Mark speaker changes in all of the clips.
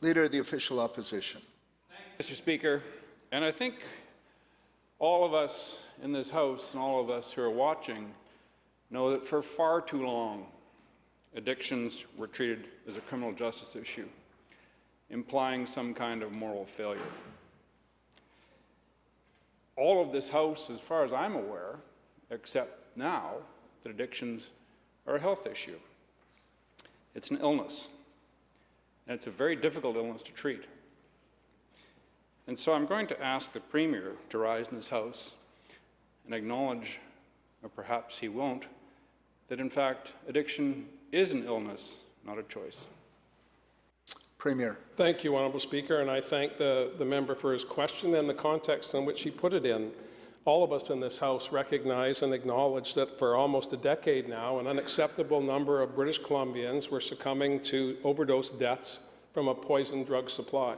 Speaker 1: Leader of the Official Opposition.
Speaker 2: Mr. Speaker, and I think all of us in this House and all of us who are watching know that for far too long, addictions were treated as a criminal justice issue, implying some kind of moral failure. All of this House, as far as I'm aware, accept now that addictions are a health issue. It's an illness, and it's a very difficult illness to treat. And so I'm going to ask the Premier to rise in this House and acknowledge, or perhaps he won't, that in fact addiction is an illness, not a choice.
Speaker 1: Premier.
Speaker 3: Thank you, Honourable Speaker, and I thank the member for his question and the context in which he put it in. All of us in this House recognize and acknowledge that for almost a decade now, an unacceptable number of British Columbians were succumbing to overdose deaths from a poison drug supply.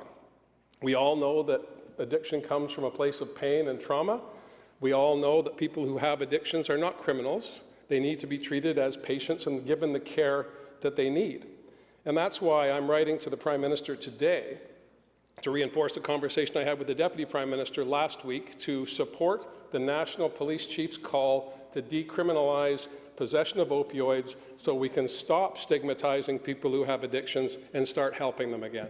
Speaker 3: We all know that addiction comes from a place of pain and trauma. We all know that people who have addictions are not criminals. They need to be treated as patients and given the care that they need. And that's why I'm writing to the Prime Minister today to reinforce the conversation I had with the Deputy Prime Minister last week to support the National Police Chief's call to decriminalize possession of opioids so we can stop stigmatizing people who have addictions and start helping them again.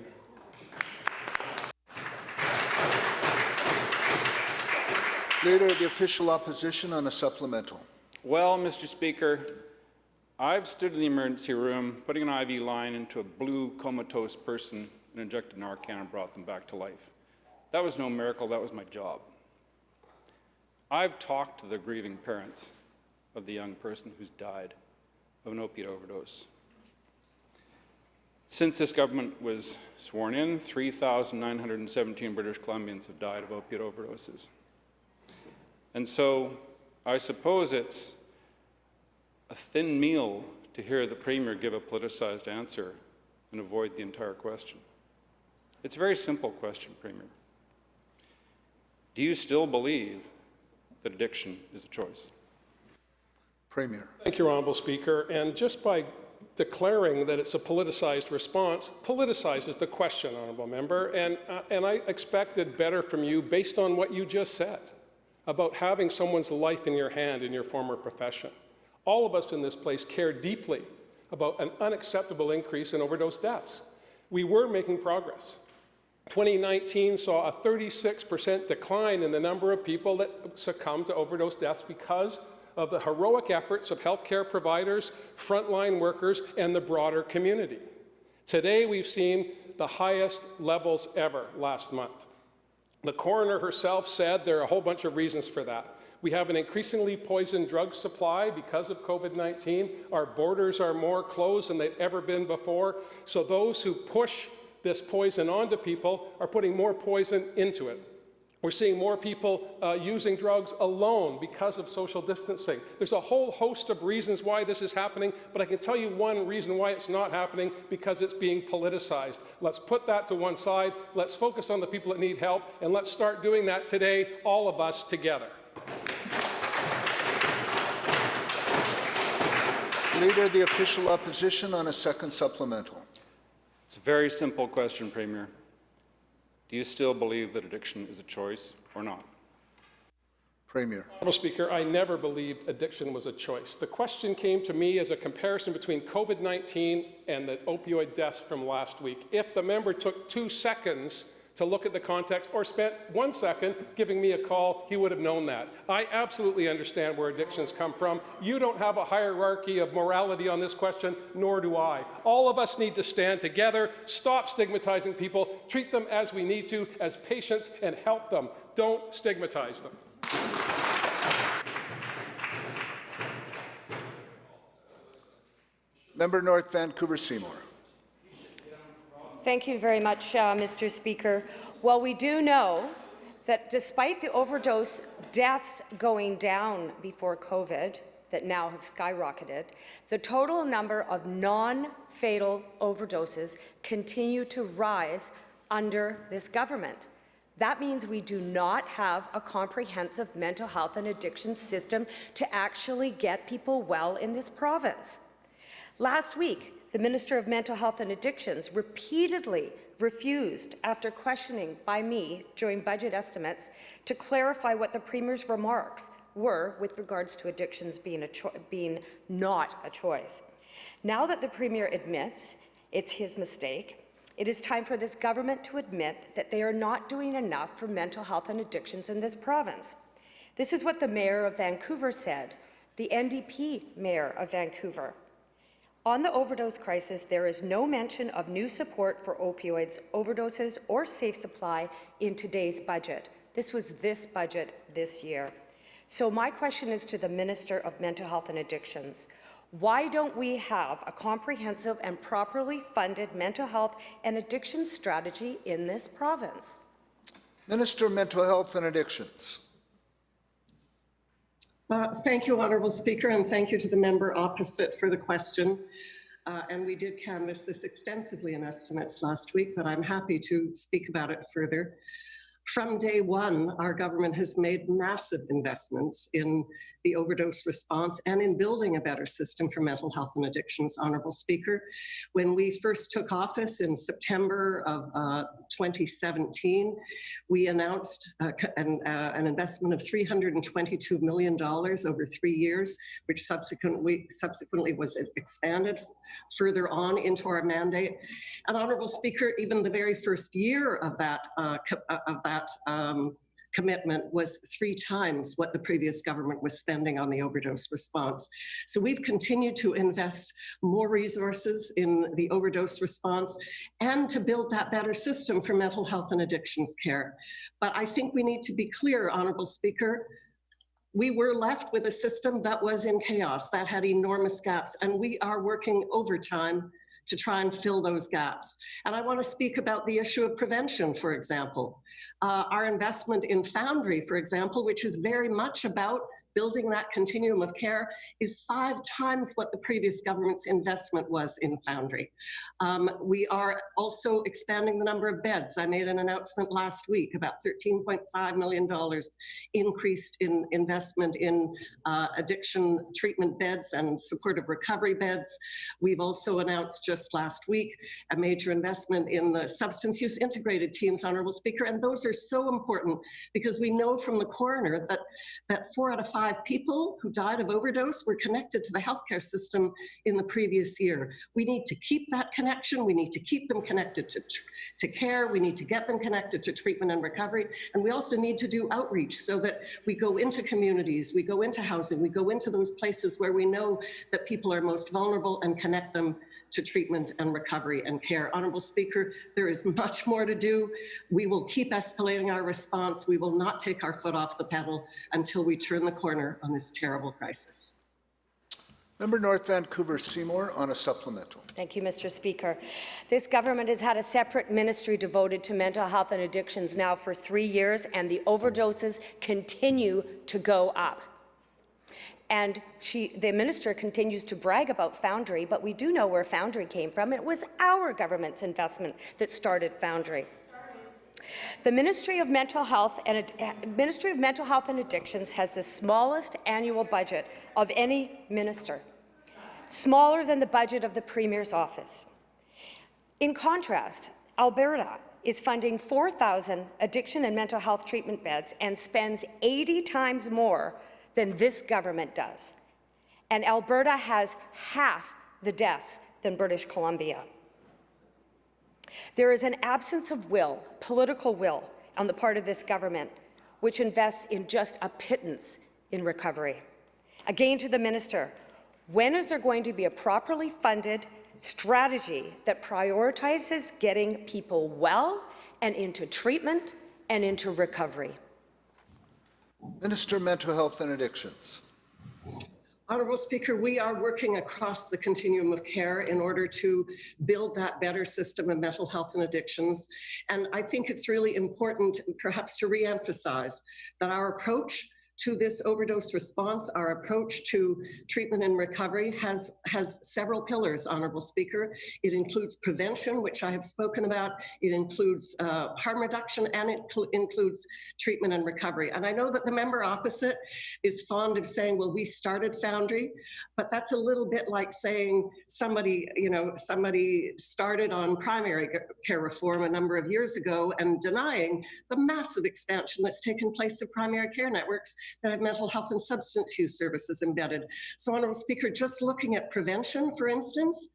Speaker 1: Leader of the Official Opposition on a supplemental.
Speaker 2: Well, Mr. Speaker, I've stood in the emergency room putting an IV line into a blue comatose person and injected Narcan and brought them back to life. That was no miracle, that was my job. I've talked to the grieving parents of the young person who's died of an opiate overdose. Since this government was sworn in, 3,917 British Columbians have died of opiate overdoses. And so I suppose it's a thin meal to hear the Premier give a politicized answer and avoid the entire question. It's a very simple question, Premier. Do you still believe that addiction is a choice?
Speaker 1: Premier.
Speaker 3: Thank you, Honourable Speaker. And just by declaring that it's a politicized response politicizes the question, Honourable Member. And I expected better from you based on what you just said about having someone's life in your hand in your former profession. All of us in this place care deeply about an unacceptable increase in overdose deaths. We were making progress. 2019 saw a 36% decline in the number of people that succumbed to overdose deaths because of the heroic efforts of healthcare providers, frontline workers, and the broader community. Today, we've seen the highest levels ever last month. The coroner herself said there are a whole bunch of reasons for that. We have an increasingly poisoned drug supply because of COVID-19. Our borders are more closed than they've ever been before. So those who push this poison onto people are putting more poison into it. We're seeing more people using drugs alone because of social distancing. There's a whole host of reasons why this is happening, but I can tell you one reason why it's not happening, because it's being politicized. Let's put that to one side. Let's focus on the people that need help, and let's start doing that today, all of us together.
Speaker 1: Leader of the Official Opposition on a second supplemental.
Speaker 2: It's a very simple question, Premier. Do you still believe that addiction is a choice or not?
Speaker 1: Premier.
Speaker 3: Honourable Speaker, I never believed addiction was a choice. The question came to me as a comparison between COVID-19 and the opioid deaths from last week. If the member took 2 seconds to look at the context or spent 1 second giving me a call, he would have known that. I absolutely understand where addictions come from. You don't have a hierarchy of morality on this question, nor do I. All of us need to stand together, stop stigmatizing people, treat them as we need to, as patients, and help them. Don't stigmatize them.
Speaker 1: Member North Vancouver Seymour.
Speaker 4: Thank you very much, Mr. Speaker. Well, we do know that despite the overdose deaths going down before COVID that now have skyrocketed, the total number of non-fatal overdoses continue to rise under this government. That means we do not have a comprehensive mental health and addiction system to actually get people well in this province. Last week, The Minister of Mental Health and Addictions repeatedly refused, after questioning by me during budget estimates, to clarify what the Premier's remarks were with regards to addictions being not a choice. Now that the Premier admits it's his mistake, it is time for this government to admit that they are not doing enough for mental health and addictions in this province. This is what the Mayor of Vancouver said, the NDP Mayor of Vancouver. On the overdose crisis, there is no mention of new support for opioids, overdoses, or safe supply in today's budget. This was this budget this year. So my question is to the Minister of Mental Health and Addictions. Why don't we have a comprehensive and properly funded mental health and addiction strategy in this province?
Speaker 1: Minister of Mental Health and Addictions.
Speaker 5: Thank you, Honourable Speaker, and thank you to the member opposite for the question. And we did canvass this extensively in estimates last week, but I'm happy to speak about it further. From day one, our government has made massive investments in the overdose response and in building a better system for mental health and addictions, Honourable Speaker. When we first took office in September of 2017, we announced an investment of $322 million over 3 years, which subsequently was expanded further on into our mandate. And Honourable Speaker, even the very first year of that commitment was 3 times what the previous government was spending on the overdose response. So we've continued to invest more resources in the overdose response and to build that better system for mental health and addictions care. But I think we need to be clear, Honourable Speaker, we were left with a system that was in chaos, that had enormous gaps, and we are working overtime to try and fill those gaps. And I want to speak about the issue of prevention, for example. Our investment in Foundry, for example, which is very much about building that continuum of care, is 5 times what the previous government's investment was in Foundry. We are also expanding the number of beds. I made an announcement last week about $13.5 million increased in investment in addiction treatment beds and supportive recovery beds. We've also announced just last week a major investment in the substance use integrated teams, Honourable Speaker, and those are so important because we know from the coroner that 4 out of 5 people who died of overdose were connected to the healthcare system in the previous year. We need to keep that connection. We need to keep them connected to care. We need to get them connected to treatment and recovery. And we also need to do outreach so that we go into communities, we go into housing, we go into those places where we know that people are most vulnerable and connect them to treatment and recovery and care. Honourable Speaker, there is much more to do. We will keep escalating our response. We will not take our foot off the pedal until we turn the corner on this terrible crisis.
Speaker 1: Member North Vancouver Seymour on a supplemental.
Speaker 4: Thank you, Mr. Speaker. This government has had a separate ministry devoted to mental health and addictions now for 3 years, and the overdoses continue to go up. And the minister continues to brag about Foundry, but we do know where Foundry came from. It was our government's investment that started Foundry. The Ministry of Mental Health and Addictions has the smallest annual budget of any minister, smaller than the budget of the Premier's office. In contrast, Alberta is funding 4,000 addiction and mental health treatment beds and spends 80 times more than this government does. And Alberta has half the deaths than British Columbia. There is an absence of will, political will, on the part of this government, which invests in just a pittance in recovery. Again, to the minister, when is there going to be a properly funded strategy that prioritizes getting people well and into treatment and into recovery?
Speaker 1: Minister of Mental Health and Addictions.
Speaker 5: Honourable Speaker, we are working across the continuum of care in order to build that better system of mental health and addictions. And I think it's really important perhaps to re-emphasize that our approach to this overdose response, our approach to treatment and recovery has several pillars, Honorable Speaker. It includes prevention, which I have spoken about. It includes harm reduction, and it includes treatment and recovery. And I know that the member opposite is fond of saying, well, we started Foundry, but that's a little bit like saying somebody started on primary care reform a number of years ago and denying the massive expansion that's taken place of primary care networks that have mental health and substance use services embedded. So, Honorable Speaker, just looking at prevention, for instance,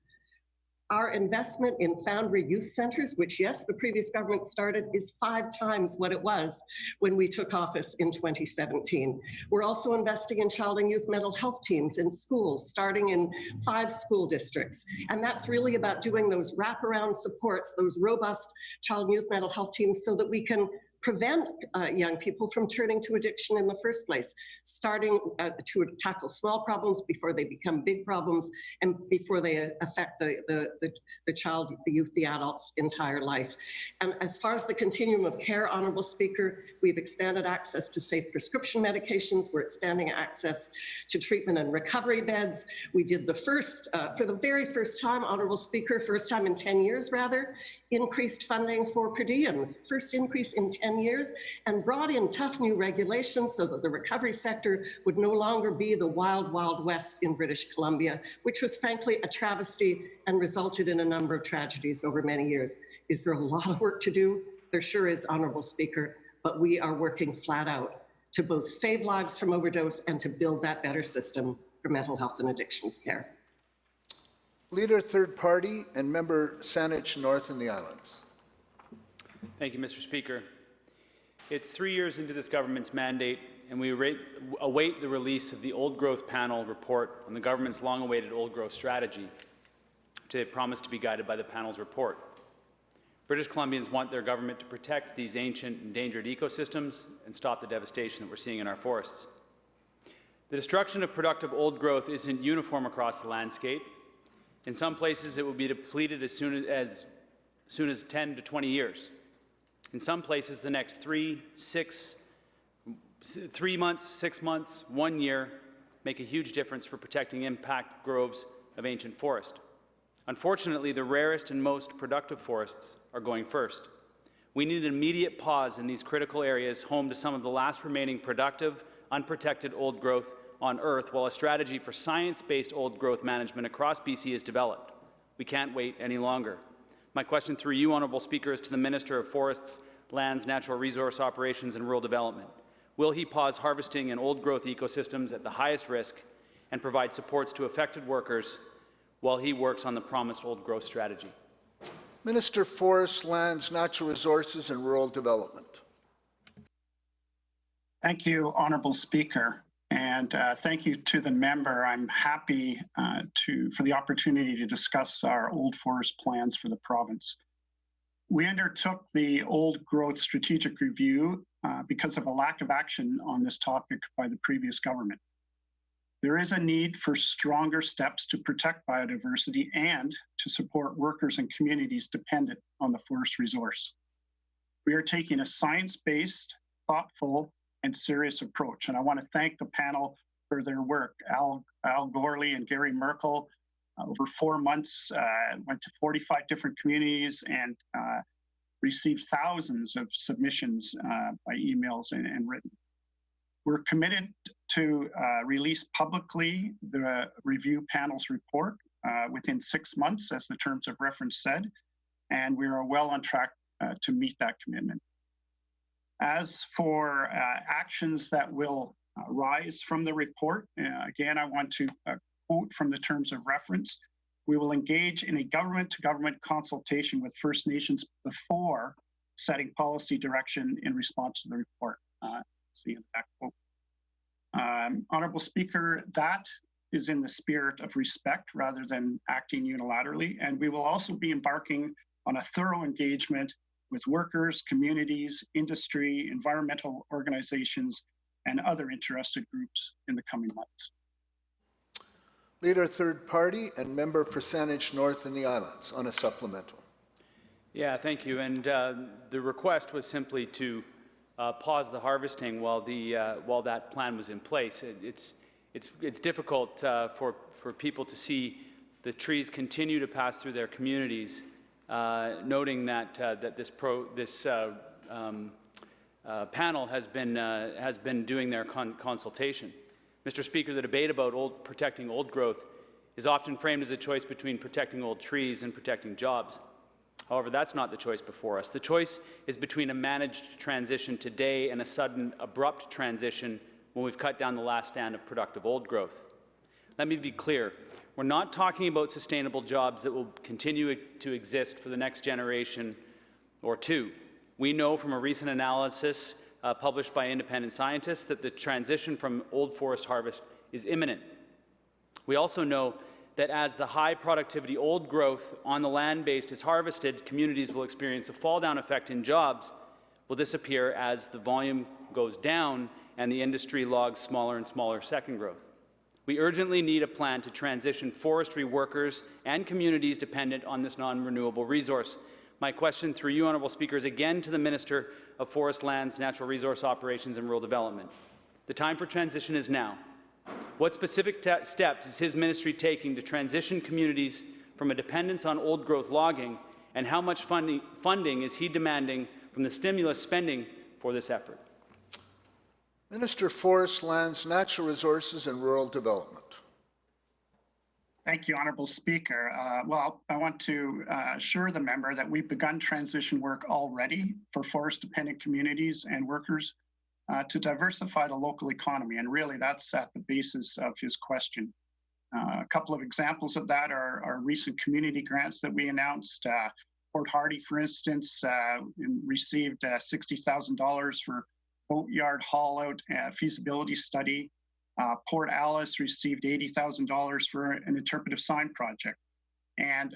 Speaker 5: our investment in Foundry Youth Centers, which, yes, the previous government started, is 5 times what it was when we took office in 2017. We're also investing in child and youth mental health teams in schools, starting in 5 school districts. And that's really about doing those wraparound supports, those robust child and youth mental health teams, so that we can prevent young people from turning to addiction in the first place, starting to tackle small problems before they become big problems and before they affect the child, the youth, the adult's entire life. And as far as the continuum of care, Honorable Speaker, we've expanded access to safe prescription medications. We're expanding access to treatment and recovery beds. We did the first, for the very first time, Honorable Speaker, first time in 10 years rather, increased funding for per diems, first increase in 10 years, and brought in tough new regulations so that the recovery sector would no longer be the wild, wild west in British Columbia, which was frankly a travesty and resulted in a number of tragedies over many years. Is there a lot of work to do? There sure is, Honorable Speaker, but we are working flat out to both save lives from overdose and to build that better system for mental health and addictions care.
Speaker 1: Leader, third party, and member Saanich North and the Islands.
Speaker 6: Thank you, Mr. Speaker. It's 3 years into this government's mandate, and we await the release of the Old Growth Panel report on the government's long-awaited old growth strategy, which they promised to be guided by the panel's report. British Columbians want their government to protect these ancient endangered ecosystems and stop the devastation that we're seeing in our forests. The destruction of productive old growth isn't uniform across the landscape. In some places, it will be depleted as soon as 10 to 20 years. In some places, the next 3 months, 6 months, 1 year make a huge difference for protecting impact groves of ancient forest. Unfortunately, the rarest and most productive forests are going first. We need an immediate pause in these critical areas, home to some of the last remaining productive, unprotected old growth on Earth, while a strategy for science-based old growth management across BC is developed. We can't wait any longer. My question through you, Honourable Speaker, is to the Minister of Forests, Lands, Natural Resource Operations and Rural Development. Will he pause harvesting in old growth ecosystems at the highest risk and provide supports to affected workers while he works on the promised old growth strategy?
Speaker 1: Minister of Forests, Lands, Natural Resources and Rural Development.
Speaker 7: Thank you, Honourable Speaker. And thank you to the member. I'm happy for the opportunity to discuss our old forest plans for the province. We undertook the old growth strategic review because of a lack of action on this topic by the previous government. There is a need for stronger steps to protect biodiversity and to support workers and communities dependent on the forest resource. We are taking a science-based, thoughtful, and serious approach. And I want to thank the panel for their work. Al Gorley and Gary Merkel, over 4 months, went to 45 different communities and received thousands of submissions by emails and written. We're committed to release publicly the review panel's report within 6 months, as the terms of reference said, and we are well on track to meet that commitment. As for actions that will rise from the report, again, I want to quote from the terms of reference. We will engage in a government-to-government consultation with First Nations before setting policy direction in response to the report. See in that quote. Honourable Speaker, that is in the spirit of respect rather than acting unilaterally, and we will also be embarking on a thorough engagement with workers, communities, industry, environmental organizations, and other interested groups in the coming months.
Speaker 1: Leader, third party, and member for Saanich North and the Islands on a supplemental.
Speaker 6: Yeah, thank you. And the request was simply to pause the harvesting while that plan was in place. It's difficult for people to see the trees continue to pass through their communities, noting that this panel has been doing their consultation. Mr. Speaker, the debate about protecting old growth is often framed as a choice between protecting old trees and protecting jobs. However, that's not the choice before us. The choice is between a managed transition today and a sudden, abrupt transition when we've cut down the last stand of productive old growth. Let me be clear. We're not talking about sustainable jobs that will continue to exist for the next generation or two. We know from a recent analysis published by independent scientists that the transition from old forest harvest is imminent. We also know that as the high productivity old growth on the land-based is harvested, communities will experience a fall-down effect in jobs will disappear as the volume goes down and the industry logs smaller and smaller second growth. We urgently need a plan to transition forestry workers and communities dependent on this non-renewable resource. My question through you, Honourable Speaker, is again to the Minister of Forest Lands, Natural Resource Operations and Rural Development. The time for transition is now. What specific steps is his ministry taking to transition communities from a dependence on old growth logging, and how much funding is he demanding from the stimulus spending for this effort?
Speaker 1: Minister of Forest, Lands, Natural Resources and Rural Development.
Speaker 7: Thank you, Honourable Speaker. Well, I want to assure the member that we've begun transition work already for forest-dependent communities and workers to diversify the local economy, and really that's at the basis of his question. A couple of examples of that are recent community grants that we announced. Port Hardy, for instance, received $60,000 for boatyard haul-out feasibility study. Port Alice received $80,000 for an interpretive sign project. And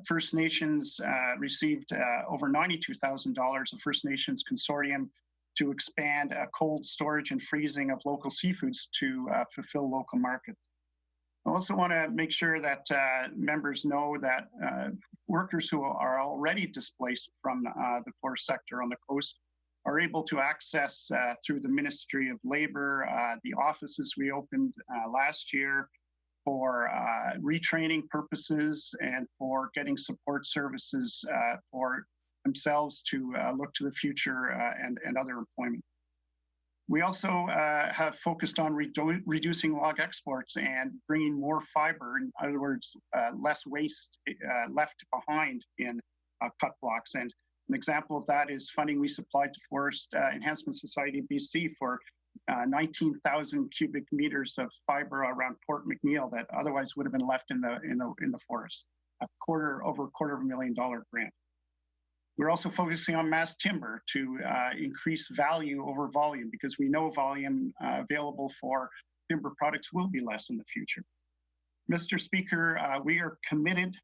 Speaker 7: First Nations received over $92,000 of First Nations Consortium to expand cold storage and freezing of local seafoods to fulfill local markets. I also want to make sure that members know that workers who are already displaced from the forest sector on the coast are able to access through the Ministry of Labour, the offices we opened last year for retraining purposes and for getting support services for themselves to look to the future and other employment. We also have focused on reducing log exports and bringing more fiber, in other words, less waste left behind in cut blocks. And an example of that is funding we supplied to Forest Enhancement Society BC for 19,000 cubic meters of fiber around Port McNeill that otherwise would have been left in the forest. Over $250,000 grant. We're also focusing on mass timber to increase value over volume, because we know volume available for timber products will be less in the future. Mr. Speaker, we are committed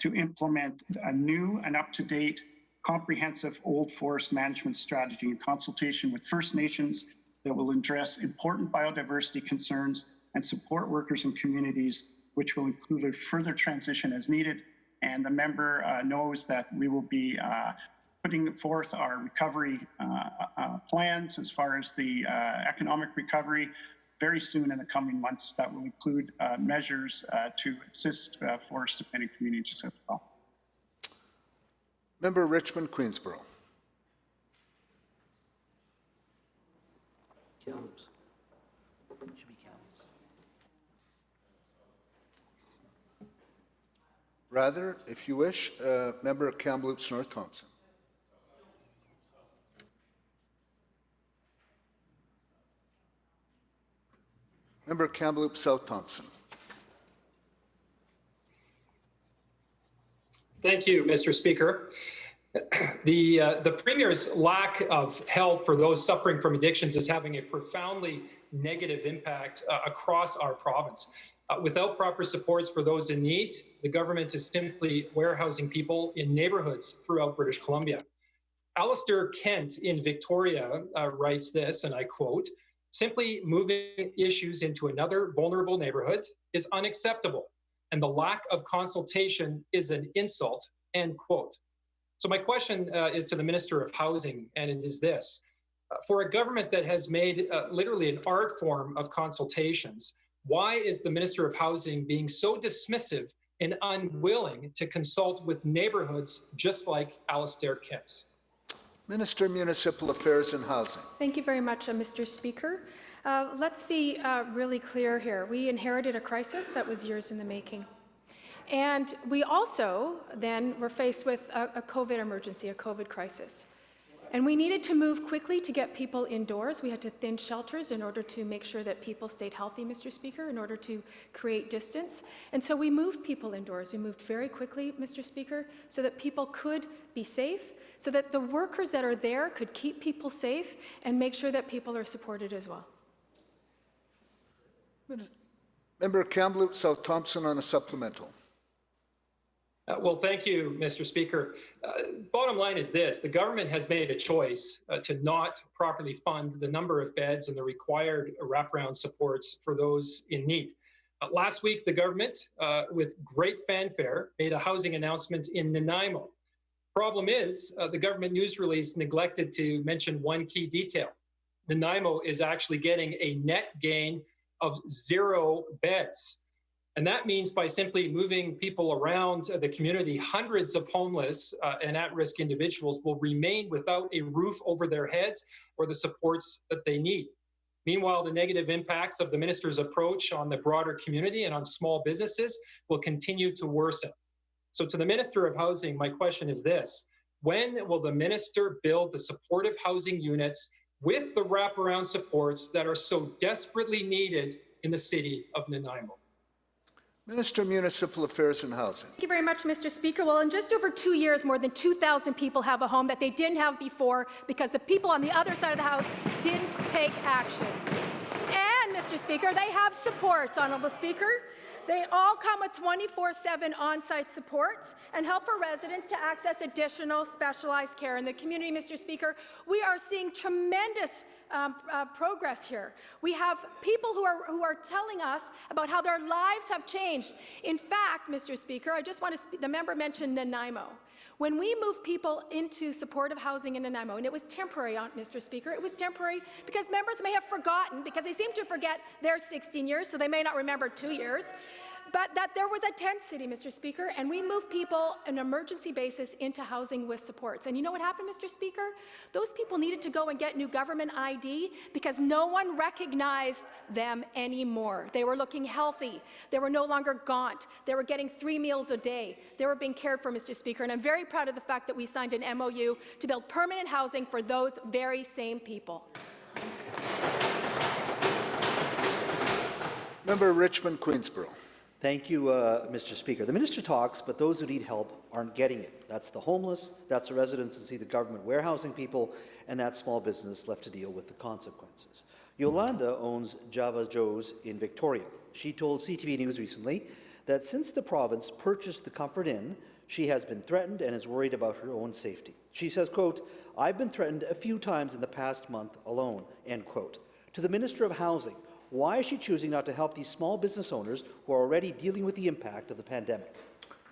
Speaker 7: to implement a new and up-to-date comprehensive old forest management strategy in consultation with First Nations that will address important biodiversity concerns and support workers and communities, which will include a further transition as needed. And the member knows that we will be putting forth our recovery plans as far as the economic recovery very soon in the coming months. That will include measures to assist forest-dependent communities as well.
Speaker 1: Member Richmond Queensborough. Rather, if you wish, Member Kamloops North Thompson. Member Kamloops South Thompson.
Speaker 8: Thank you, Mr. Speaker. The Premier's lack of help for those suffering from addictions is having a profoundly negative impact across our province. Without proper supports for those in need, the government is simply warehousing people in neighborhoods throughout British Columbia. Alistair Kent in Victoria writes this, and I quote, "Simply moving issues into another vulnerable neighborhood is unacceptable, and the lack of consultation is an insult," end quote. So my question is to the Minister of Housing, and it is this. For a government that has made literally an art form of consultations, why is the Minister of Housing being so dismissive and unwilling to consult with neighborhoods just like Alastair Kent's?
Speaker 1: Minister of Municipal Affairs and Housing.
Speaker 9: Thank you very much, Mr. Speaker. Let's be really clear here. We inherited a crisis that was years in the making. And we also then were faced with a COVID emergency, a COVID crisis. And we needed to move quickly to get people indoors. We had to thin shelters in order to make sure that people stayed healthy, Mr. Speaker, in order to create distance. And so we moved people indoors. We moved very quickly, Mr. Speaker, so that people could be safe, so that the workers that are there could keep people safe and make sure that people are supported as well.
Speaker 1: Member Kamloops South Thompson on a supplemental.
Speaker 8: Well, thank you, Mr. Speaker. Bottom line is this: the government has made a choice to not properly fund the number of beds and the required wraparound supports for those in need. Last week, the government, with great fanfare, made a housing announcement in Nanaimo. Problem is, the government news release neglected to mention one key detail. Nanaimo is actually getting a net gain of 0 beds. And that means by simply moving people around the community, hundreds of homeless and at-risk individuals will remain without a roof over their heads or the supports that they need. Meanwhile, the negative impacts of the minister's approach on the broader community and on small businesses will continue to worsen. So to the Minister of Housing, my question is this: when will the minister build the supportive housing units with the wraparound supports that are so desperately needed in the city of Nanaimo?
Speaker 1: Minister of Municipal Affairs and Housing.
Speaker 9: Thank you very much, Mr. Speaker. Well, in just over 2 years, more than 2,000 people have a home that they didn't have before because the people on the other side of the House didn't take action. And, Mr. Speaker, they have supports, Honourable Speaker. They all come with 24/7 on-site supports and help for residents to access additional specialized care in the community. Mr. Speaker, we are seeing tremendous progress here. We have people who are telling us about how their lives have changed. In fact, Mr. Speaker, I just want to the member mentioned Nanaimo. When we moved people into supportive housing in Nanaimo, and it was temporary, Mr. Speaker, it was temporary because members may have forgotten, because they seem to forget their 16 years, so they may not remember 2 years, but that there was a tent city, Mr. Speaker, and we moved people on an emergency basis into housing with supports. And you know what happened, Mr. Speaker? Those people needed to go and get new government ID because no one recognized them anymore. They were looking healthy. They were no longer gaunt. They were getting 3 meals a day. They were being cared for, Mr. Speaker, and I'm very proud of the fact that we signed an MOU to build permanent housing for those very same people.
Speaker 1: Member Richmond Queensborough.
Speaker 10: Thank you, Mr. Speaker. The minister talks, but those who need help aren't getting it. That's the homeless, that's the residents who see the government warehousing people, and that small business left to deal with the consequences. Yolanda owns Java Joe's in Victoria. She told CTV News recently that since the province purchased the Comfort Inn, she has been threatened and is worried about her own safety. She says, quote, "I've been threatened a few times in the past month alone," end quote. To the Minister of Housing, why is she choosing not to help these small business owners who are already dealing with the impact of the pandemic?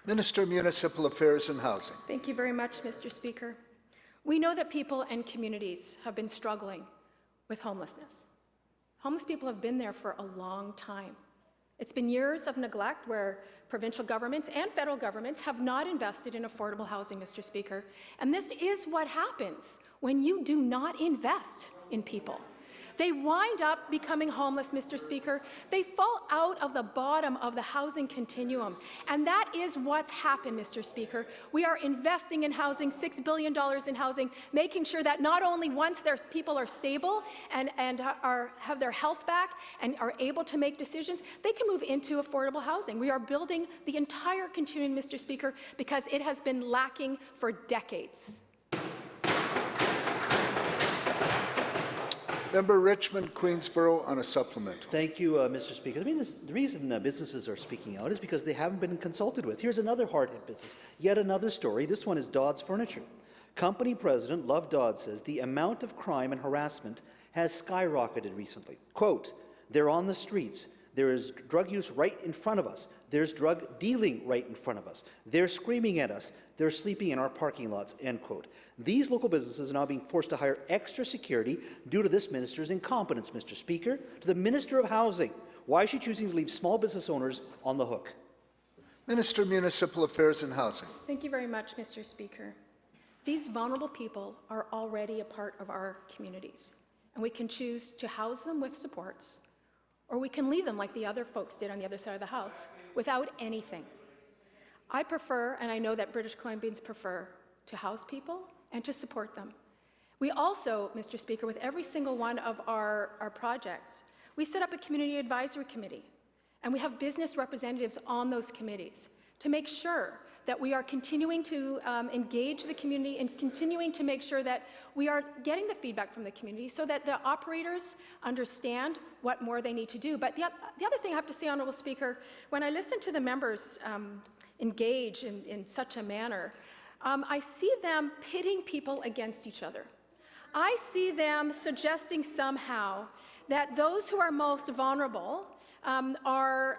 Speaker 1: Minister of Municipal Affairs and Housing.
Speaker 9: Thank you very much, Mr. Speaker. We know that people and communities have been struggling with homelessness. Homeless people have been there for a long time. It's been years of neglect where provincial governments and federal governments have not invested in affordable housing, Mr. Speaker. And this is what happens when you do not invest in people. They wind up becoming homeless, Mr. Speaker. They fall out of the bottom of the housing continuum. And that is what's happened, Mr. Speaker. We are investing in housing, $6 billion in housing, making sure that not only once their people are stable and have their health back and are able to make decisions, they can move into affordable housing. We are building the entire continuum, Mr. Speaker, because it has been lacking for decades.
Speaker 1: Member Richmond Queensborough on a supplemental.
Speaker 10: Thank you, Mr. Speaker. The reason businesses are speaking out is because they haven't been consulted with. Here's another hard-hit business, yet another story. This one is Dodds Furniture. Company president Love Dodds says the amount of crime and harassment has skyrocketed recently. Quote, "They're on the streets. There is drug use right in front of us. There's drug dealing right in front of us. They're screaming at us. They're sleeping in our parking lots, end quote. These local businesses are now being forced to hire extra security due to this minister's incompetence, Mr. Speaker. To the Minister of Housing, why is she choosing to leave small business owners on the hook?
Speaker 1: Minister of Municipal Affairs and Housing.
Speaker 9: Thank you very much, Mr. Speaker. These vulnerable people are already a part of our communities, and we can choose to house them with supports, or we can leave them like the other folks did on the other side of the House, without anything. I prefer, and I know that British Columbians prefer, to house people and to support them. We also, Mr. Speaker, with every single one of our projects, we set up a community advisory committee, and we have business representatives on those committees to make sure that we are continuing to engage the community and continuing to make sure that we are getting the feedback from the community so that the operators understand what more they need to do. But the other thing I have to say, Honourable Speaker, when I listen to the members engage in such a manner, I see them pitting people against each other. I see them suggesting somehow that those who are most vulnerable are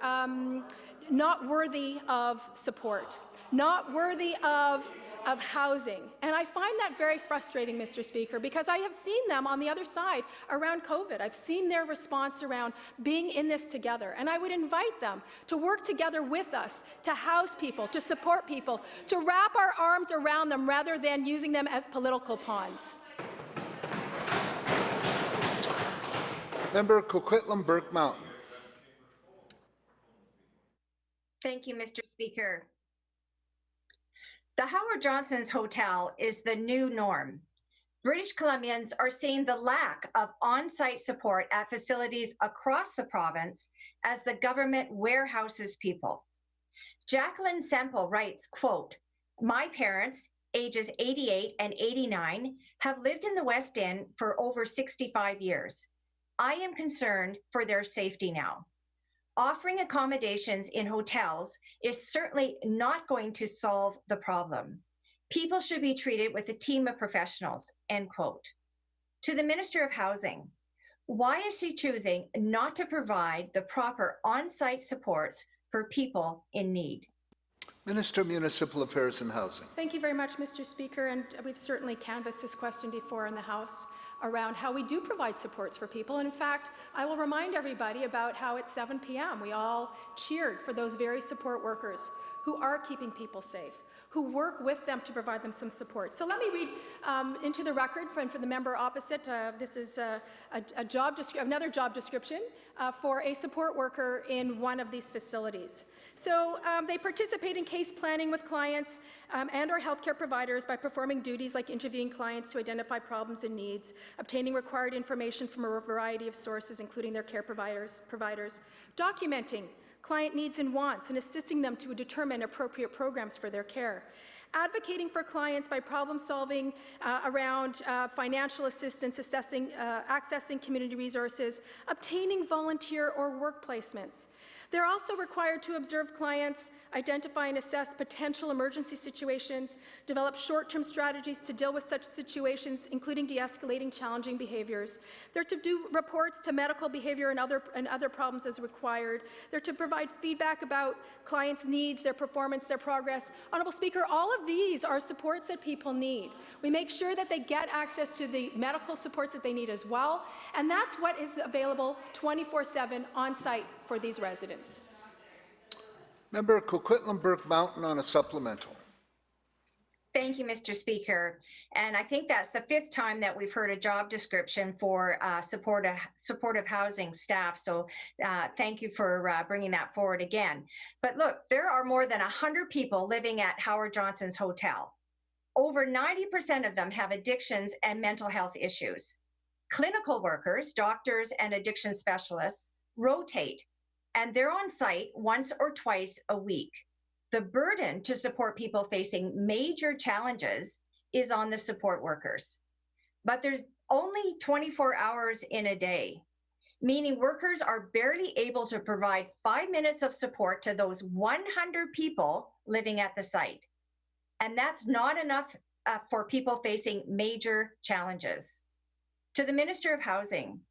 Speaker 9: not worthy of support, not worthy of housing. And I find that very frustrating, Mr. Speaker, because I have seen them on the other side around COVID. I've seen their response around being in this together. And I would invite them to work together with us, to house people, to support people, to wrap our arms around them rather than using them as political pawns.
Speaker 1: Member Coquitlam Burke Mountain.
Speaker 11: Thank you, Mr. Speaker. The Howard Johnson's Hotel is the new norm. British Columbians are seeing the lack of on-site support at facilities across the province as the government warehouses people. Jacqueline Semple writes, quote, "My parents, ages 88 and 89, have lived in the West End for over 65 years. I am concerned for their safety now. Offering accommodations in hotels is certainly not going to solve the problem. People should be treated with a team of professionals," end quote. To the Minister of Housing, why is she choosing not to provide the proper on-site supports for people in need?
Speaker 1: Minister of Municipal Affairs and Housing.
Speaker 9: Thank you very much, Mr. Speaker, and we've certainly canvassed this question before in the House around how we do provide supports for people. And in fact, I will remind everybody about how at 7 p.m. we all cheered for those very support workers who are keeping people safe, who work with them to provide them some support. So let me read into the record for the member opposite. This is another job description for a support worker in one of these facilities. So they participate in case planning with clients and or healthcare providers by performing duties like interviewing clients to identify problems and needs, obtaining required information from a variety of sources, including their care providers, documenting client needs and wants and assisting them to determine appropriate programs for their care, advocating for clients by problem solving around financial assistance, accessing community resources, obtaining volunteer or work placements. They're also required to observe clients, identify and assess potential emergency situations, develop short-term strategies to deal with such situations, including de-escalating challenging behaviors. They're to do reports to medical behavior and other problems as required. They're to provide feedback about clients' needs, their performance, their progress. Honourable Speaker, all of these are supports that people need. We make sure that they get access to the medical supports that they need as well, and that's what is available 24/7 on site for these residents.
Speaker 1: Member Coquitlam Burke Mountain on a supplemental.
Speaker 11: Thank you, Mr. Speaker. And I think that's the 5th time that we've heard a job description for supportive housing staff. So thank you for bringing that forward again. But look, there are more than 100 people living at Howard Johnson's Hotel. Over 90% of them have addictions and mental health issues. Clinical workers, doctors and addiction specialists rotate, and they're on site once or twice a week. The burden to support people facing major challenges is on the support workers. But there's only 24 hours in a day, meaning workers are barely able to provide 5 minutes of support to those 100 people living at the site. And that's not enough for people facing major challenges. To the Minister of Housing,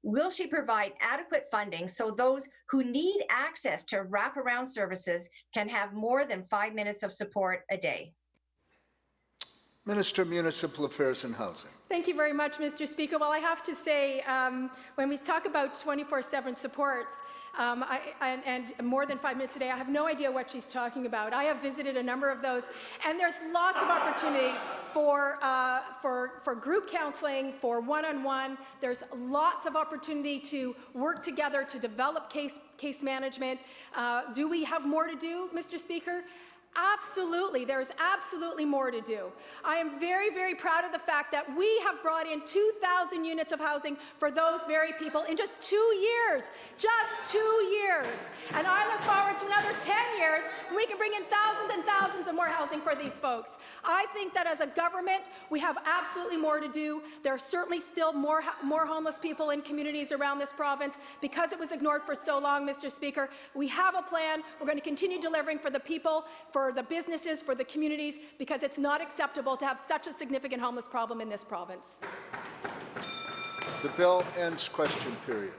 Speaker 11: will she provide adequate funding so those who need access to wraparound services can have more than 5 minutes of support a day?
Speaker 1: Minister of Municipal Affairs and Housing.
Speaker 9: Thank you very much, Mr. Speaker. Well, I have to say, when we talk about 24/7 supports, and more than 5 minutes a day, I have no idea what she's talking about. I have visited a number of those, and there's lots of opportunity for group counseling, for one-on-one. There's lots of opportunity to work together to develop case management. Do we have more to do, Mr. Speaker? Absolutely, there's absolutely more to do. I am very, very proud of the fact that we have brought in 2,000 units of housing for those very people in just 2 years. Just 2 years. And I look forward to another 10 years when we can bring in thousands and thousands of more housing for these folks. I think that as a government, we have absolutely more to do. There are certainly still more homeless people in communities around this province because it was ignored for so long, Mr. Speaker. We have a plan. We're going to continue delivering for the people, for the businesses, for the communities, because it's not acceptable to have such a significant homeless problem in this province.
Speaker 1: The bill ends question period.